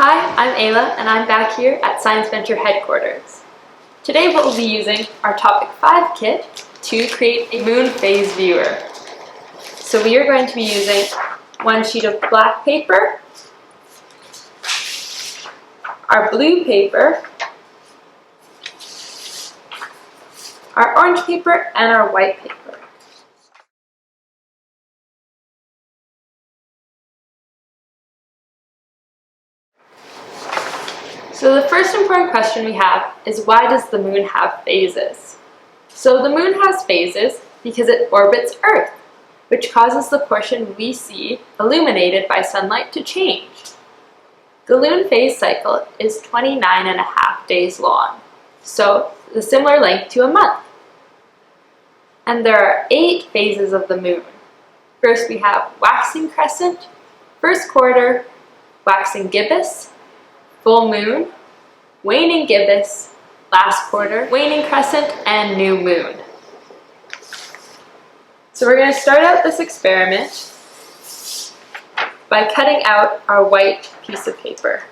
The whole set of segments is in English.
Hi, I'm Ayla, and I'm back here at Science Venture headquarters. Today we'll be using our Topic 5 kit to create a moon phase viewer. So we are going to be using one sheet of black paper, our blue paper, our orange paper, and our white paper. So the first important question we have is, why does the moon have phases? So the moon has phases because it orbits Earth, which causes the portion we see illuminated by sunlight to change. The lunar phase cycle is 29.5 days long, so a similar length to a month. And there are 8 phases of the moon. First we have waxing crescent, first quarter, waxing gibbous, full moon, waning gibbous, last quarter, waning crescent, and new moon. So we're going to start out this experiment by cutting out our white piece of paper.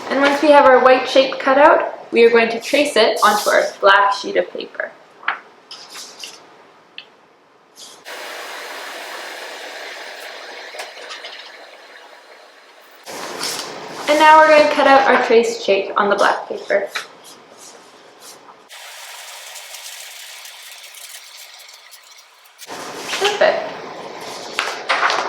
And once we have our white shape cut out, we are going to trace it onto our black sheet of paper. And now we're going to cut out our traced shape on the black paper. Perfect.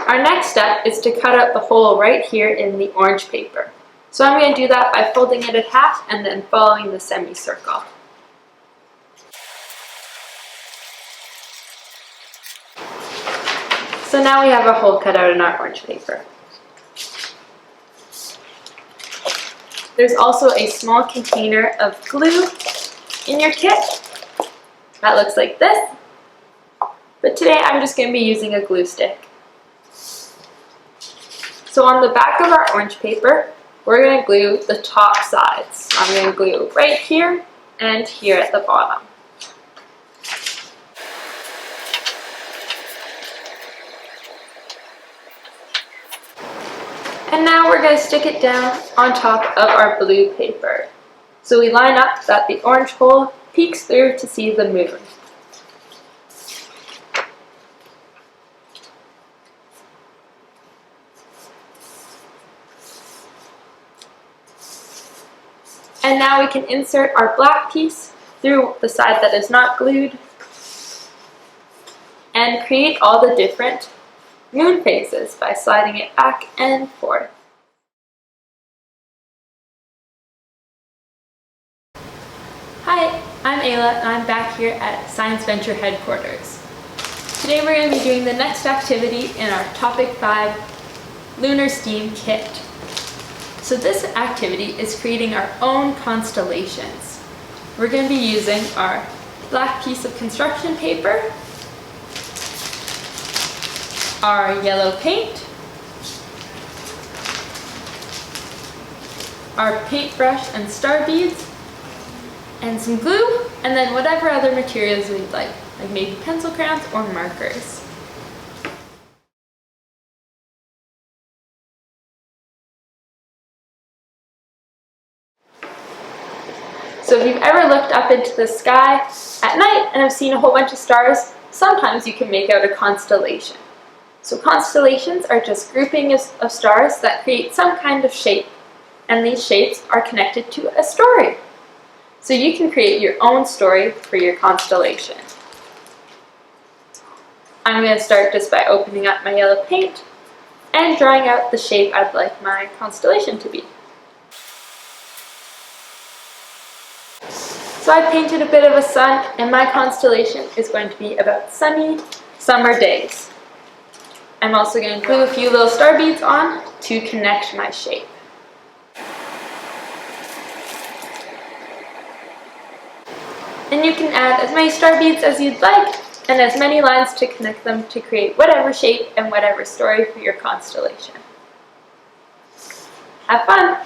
Our next step is to cut out the hole right here in the orange paper. So I'm going to do that by folding it in half and then following the semicircle. So now we have a hole cut out in our orange paper. There's also a small container of glue in your kit that looks like this, but today I'm just going to be using a glue stick. So on the back of our orange paper, we're going to glue the top sides. I'm going to glue right here and here at the bottom. And now we're going to stick it down on top of our blue paper. So we line up that the orange hole peeks through to see the moon. And now we can insert our black piece through the side that is not glued and create all the different moon phases by sliding it back and forth. Hi, I'm Ayla and I'm back here at Science Venture headquarters. Today we're going to be doing the next activity in our Topic 5 Lunar STEAM kit. So this activity is creating our own constellations. We're going to be using our black piece of construction paper, our yellow paint, our paintbrush and star beads, and some glue, and then whatever other materials we'd like maybe pencil crayons or markers. So if you've ever looked up into the sky at night and have seen a whole bunch of stars, sometimes you can make out a constellation. So constellations are just groupings of stars that create some kind of shape, and these shapes are connected to a story. So you can create your own story for your constellation. I'm going to start just by opening up my yellow paint and drawing out the shape I'd like my constellation to be. So I painted a bit of a sun, and my constellation is going to be about sunny summer days. I'm also going to glue a few little star beads on to connect my shape. And you can add as many star beads as you'd like, and as many lines to connect them to create whatever shape and whatever story for your constellation. Have fun!